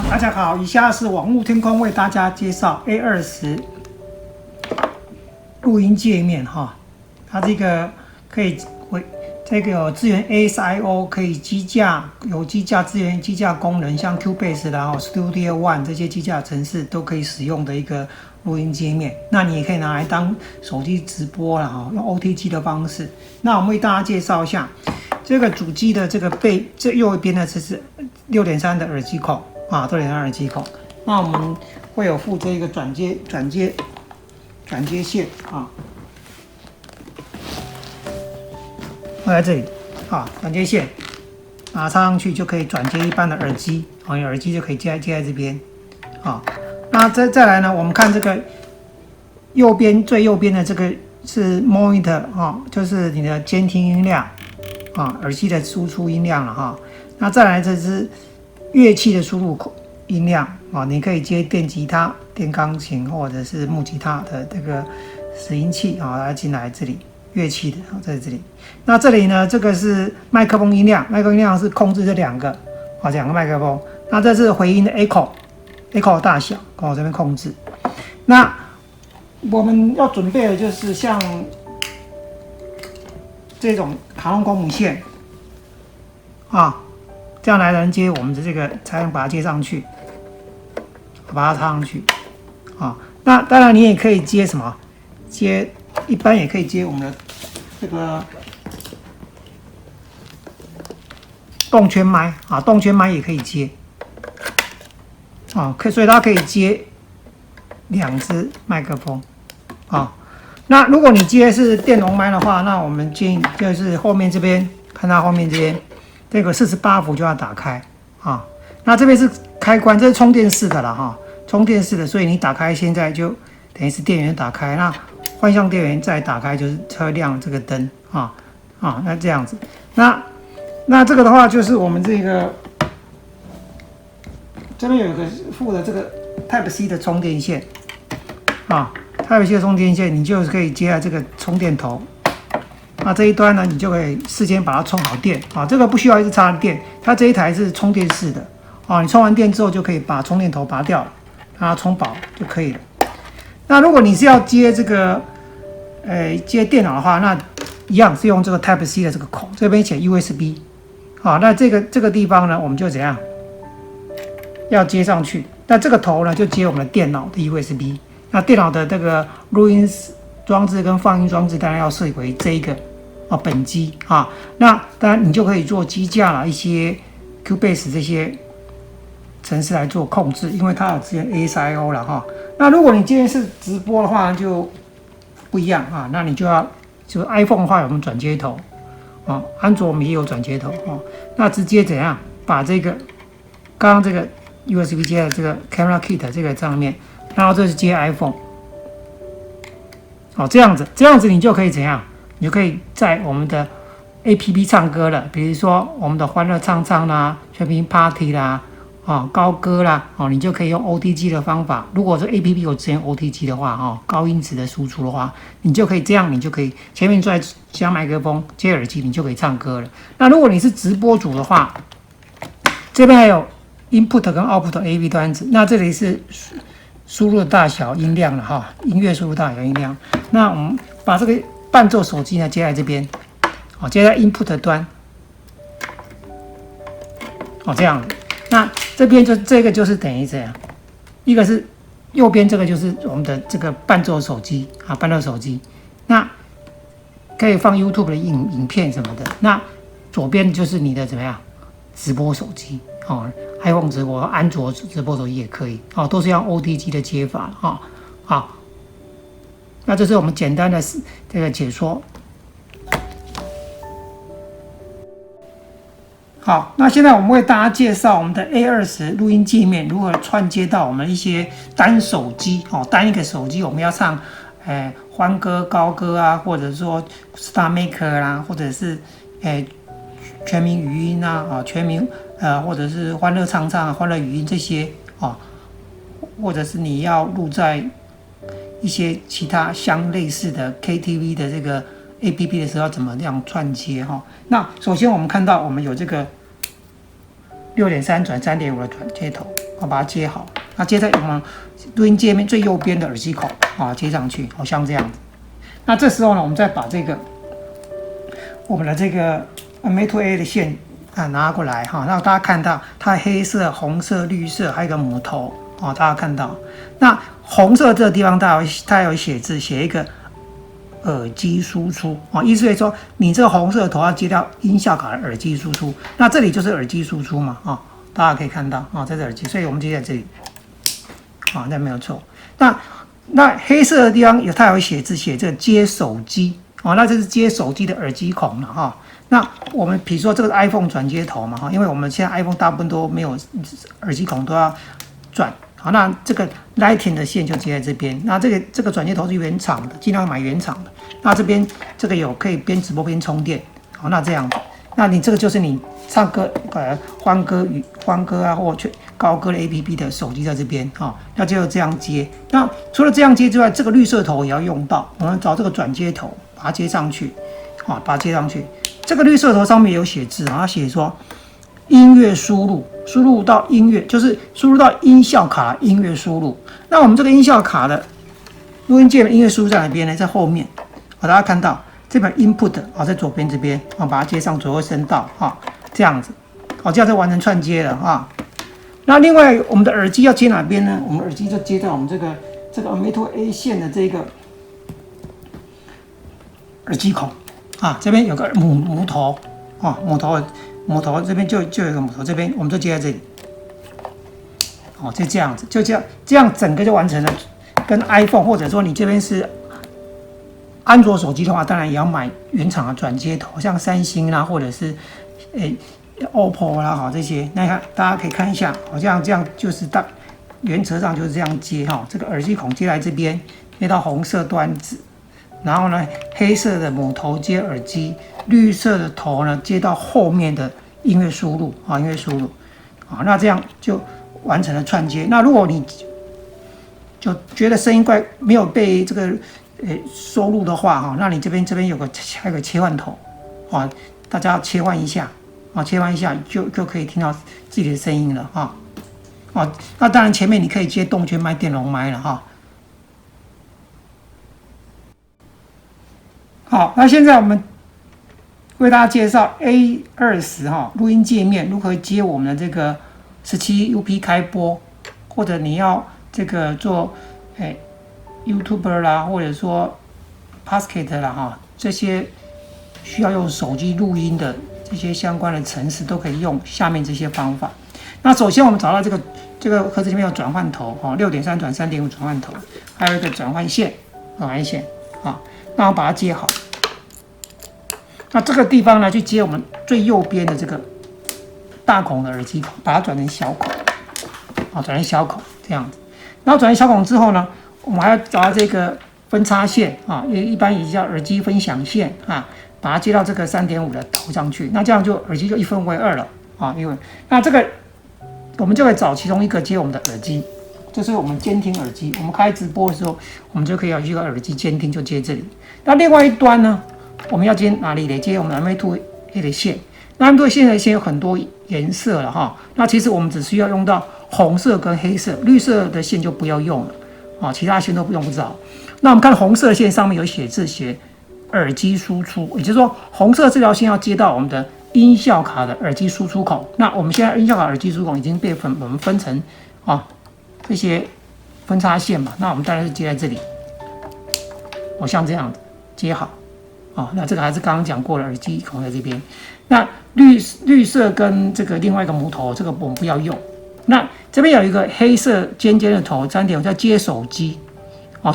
大家好，以下是网络天空为大家介绍 A20录音界面哈。它这个可以这个有支援 ASIO， 可以机架，有机架支援机架功能，像 Cubase 然后 Studio One 这些机架程式都可以使用的一个录音界面。那你也可以拿来当手机直播了哈，用 OTG 的方式。那我们为大家介绍一下这个主机的这个这右边呢，这是6.3的耳机孔啊，6.3耳机孔。那我们会有附这一个转接线啊。放在这里啊，转接线插上去就可以转接一般的耳机，耳机就可以接在这边啊。那再来呢，我们看这个最右边的这个是 monitor 啊，就是你的监听音量啊，耳机的输出音量了哈。那再来这是乐器的输入音量啊，你可以接电吉他、电钢琴或者是木吉他的这个拾音器啊，来进来这里。乐器的在这里，那这里呢，这个是麦克风音量，麦克风音量是控制这两个麦克风。那这是回音的 echo 大小，我这边控制。那我们要准备的就是像这种卡通公母线啊，这样来连接我们的这个，才能把它接上去，把它插上去啊。那当然你也可以接什么？一般也可以接我们的这个动圈麦啊，动圈麦也可以接啊，所以它可以接2只麦克风啊。那如果你接是电容麦的话，那我们建议就是后面这边看到后面这边这个48伏就要打开啊。那这边是开关，这是充电式的了哈，充电式的，所以你打开现在就等于是电源打开，那换向电源再打开就是会亮这个灯啊，那这样子，那这个的话就是我们这边有一个附的这个 Type C 的充电线啊，Type C 的充电线你就可以接在这个充电头，那这一端呢你就可以事先把它充好电啊，这个不需要一直插电，它这一台是充电式的啊，你充完电之后就可以把充电头拔掉，让它充饱就可以了。那如果你是要接这个，接电脑的话，那一样是用这个 Type C 的这个孔，这边写 USB， 好，那这个地方呢，我们就怎样，要接上去。那这个头呢，就接我们的电脑的 USB。那电脑的这个录音装置跟放音装置，当然要设为这一个本机啊。那当然你就可以做机架啦，一些 Cubase 这些程式来做控制，因为它有支援 ASIO 了哈。那如果你今天是直播的话，就不一样啊。那你就 iPhone 的话，有我们转接头啊，安卓我们也有转接头啊。那直接怎样把这个刚刚这个 USB 接的这个 Camera Kit 这个上面，然后这是接 iPhone， 这样子你就可以怎样？你就可以在我们的 APP 唱歌了，比如说我们的欢乐唱唱啦、全民 Party 啦。高歌啦，你就可以用 OTG 的方法。如果这 APP 有支援 OTG 的话，高音质的输出的话，你就可以这样，你就可以前面再加麦克风、接耳机，你就可以唱歌了。那如果你是直播主的话，这边还有 Input 跟 Output AV 端子，那这里是输入的大小、音量了哈，音乐输入大小、音量。那我们把这个伴奏手机呢接在这边，接在 Input 端，这样子。那这边这个就是等于这样，一个是右边这个就是我们的这个伴奏手机啊，伴奏手机，那可以放 YouTube 的影片什么的。那左边就是你的怎么样直播手机iPhone 直播、安卓直播手机也可以都是用 OTG 的接法好，那这是我们简单的这个解说。好，那现在我们为大家介绍我们的 A20录音界面如何串接到我们一些单手机单一个手机我们要唱欢歌、高歌啊，或者说 Star Maker 啦，或者是全民语音啊全民或者是欢乐唱唱、欢乐语音这些或者是你要录在一些其他相类似的 KTV 的这个 APP 的时候要怎么样串接那首先我们看到我们有这个6.3/3.5的转接头，把它接好。那接在我们录音界面最右边的耳机口接上去，像这样子。那这时候呢，我们再把我们的这个 M2A 的线拿过来让大家看到它黑色、红色、绿色，还有一个母头大家看到。那红色这个地方它有写字，写一个耳机输出意思是说你这个红色的头要接到音效卡的耳机输出。那这里就是耳机输出嘛大家可以看到这是耳机，所以我们接在这里那没有错。那黑色的地方它有写字，写这个接手机那这是接手机的耳机孔了那我们比如说这个 iPhone 转接头嘛因为我们现在 iPhone 大部分都没有耳机孔，都要转那这个 Lightning 的线就接在这边。那这个转接头是原厂的，尽量买原厂的。那这边这个有可以边直播边充电那这样子，那你这个就是你唱歌欢歌或高歌的 APP 的手机在这边那就这样接。那除了这样接之外，这个绿色头也要用到，我们找这个转接头把它接上去把它接上去。这个绿色头上面有写字它写说音乐输入到音乐，就是输入到音效卡音乐输入。那我们这个音效卡的录音界面音乐输入在哪边呢？在后面大家看到这边 input 在左边这边把它接上左右声道这样子这样就完成串接了那另外我们的耳机要接哪边呢？我们耳机就接在我们这个 M2A 线的这个耳机孔这边有个母头母头这边就有一个母头，这边我们就接在这里就这样子，就这样整个就完成了。跟 iPhone 或者说你这边是安卓手机的话，当然也要买原厂的转接头，像三星啦或者是OPPO 啦这些。那你看大家可以看一下这样就是原则上就是这样接这个耳机孔接在这边，接到红色端子，然后呢黑色的母头接耳机，绿色的头呢接到后面的音乐输入音乐输入那这样就完成了串接。那如果你就觉得声音怪没有被这个收录的话那你这边还有个切换头大家切换一下就可以听到自己的声音了那当然前面你可以接动圈麦、电容麦了好，那现在我们为大家介绍 A20录音界面如何接我们的这个17UP 开播，或者你要这个做YouTuber 啦，或者说 Podcast 啦这些需要用手机录音的这些相关的程式都可以用下面这些方法。那首先我们找到这个盒子里面有转换头6.3/3.5转换头，还有一个转换线那我们把它接好。那这个地方呢，去接我们最右边的这个大孔的耳机孔，把它转成小孔转成小孔这样子。然后转成小孔之后呢，我们还要找到这个分插线一般也叫耳机分享线把它接到这个3.5的头上去。那这样就耳机就1分为2了因为那这个我们就可以找其中一个接我们的耳机，这是我们监听耳机。我们开直播的时候，我们就可以有一个耳机监听，就接这里。那另外一端呢，我们要接哪里？接我们 M2A 的线。那 M2A 线的线有很多颜色了那其实我们只需要用到红色跟黑色，绿色的线就不要用了其他线都不用不着。那我们看红色线上面有写字，写耳机输出，也就是说红色这条线要接到我们的音效卡的耳机输出孔。那我们现在音效卡耳机输出孔已经被我们分成这些分插线嘛，那我们当然是接在这里像这样子接好那这个还是刚刚讲过的耳机孔在这边。那绿色跟这个另外一个母头，这个我们不要用。那这边有一个黑色尖尖的头3.5叫接手机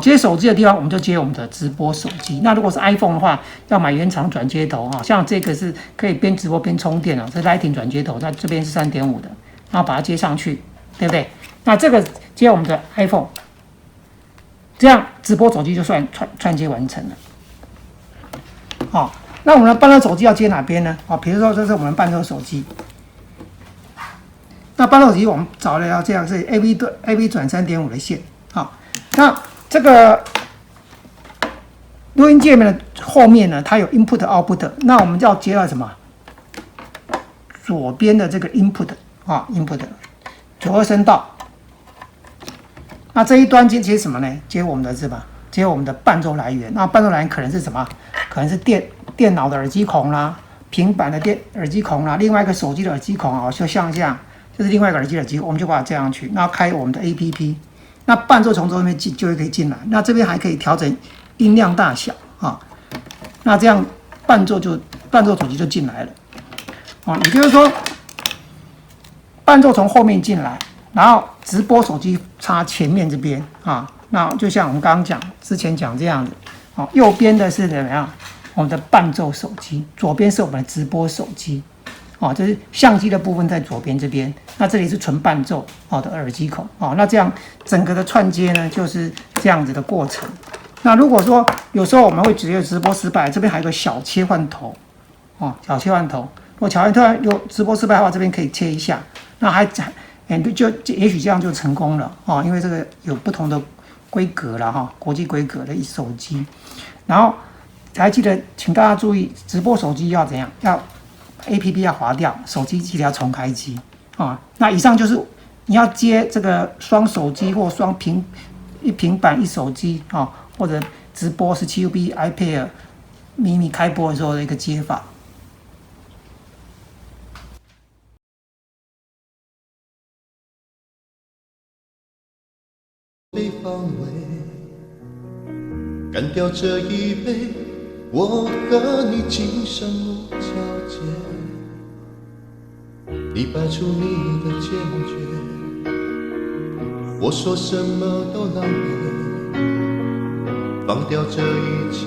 接手机的地方我们就接我们的直播手机。那如果是 iPhone 的话，要买原厂转接头像这个是可以边直播边充电这是 Lightning 转接头，那这边是3.5的，然后把它接上去，对不对？那这个接我们的 iPhone， 这样直播手机就算串接完成了那我们的伴奏手机要接哪边呢？比如说这是我们的伴奏手机，那伴奏手机我们找了要这样是 AV 转3.5的线那这个录音界面的后面呢，它有 input output， 那我们就要接到什么？左边的这个 input 啊 ，input 左右声道。那这一端接什么呢？接我们的是吧？接我们的伴奏来源。那伴奏来源可能是什么？可能是电脑的耳机孔啦，平板的耳机孔啦，另外一个手机的耳机孔啊，就像这样，就是另外一个耳机的耳机，我们就把它接上去。那开我们的 APP， 那伴奏从这边就可以进来。那这边还可以调整音量大小啊。那这样伴奏手机就进来了啊。也就是说，伴奏从后面进来。然后直播手机插前面这边啊，那就像我们刚刚之前讲这样子，哦，右边的是怎么样？我们的伴奏手机，左边是我们的直播手机，哦，就是相机的部分在左边这边，那这里是纯伴奏的耳机孔，哦，那这样整个的串接呢就是这样子的过程。那如果说有时候我们会觉得直播失败，这边还有个小切换头，哦，小切换头，如果突然有直播失败的话，这边可以切一下，那就也许这样就成功了哦，因为这个有不同的规格了哈，国际规格的手机。然后还记得，请大家注意，直播手机要怎样？要 APP 要划掉，手机记得要重开机啊。那以上就是你要接这个双手机或一平板一手机啊，或者直播17UB iPad mini 开播的时候的一个接法。被防卫，干掉这一杯，我和你今生无交集。你摆出你的坚决，我说什么都狼狈，放掉这一切，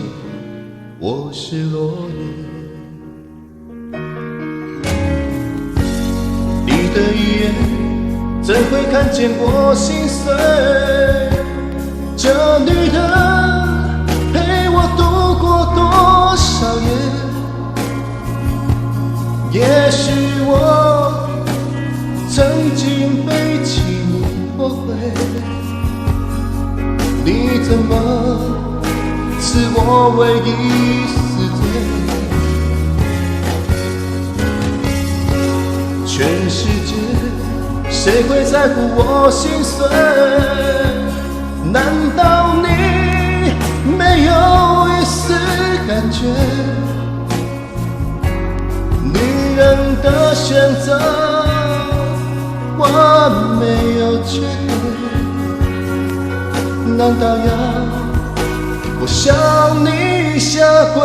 我是落叶。你的眼怎会看见我心碎？这女人陪我度过多少夜？也许我曾经背弃你后悔，你怎么赐我唯一死罪？全世界谁会在乎我心碎？难道你没有一丝感觉？女人的选择我没有权，难道要我向你下跪？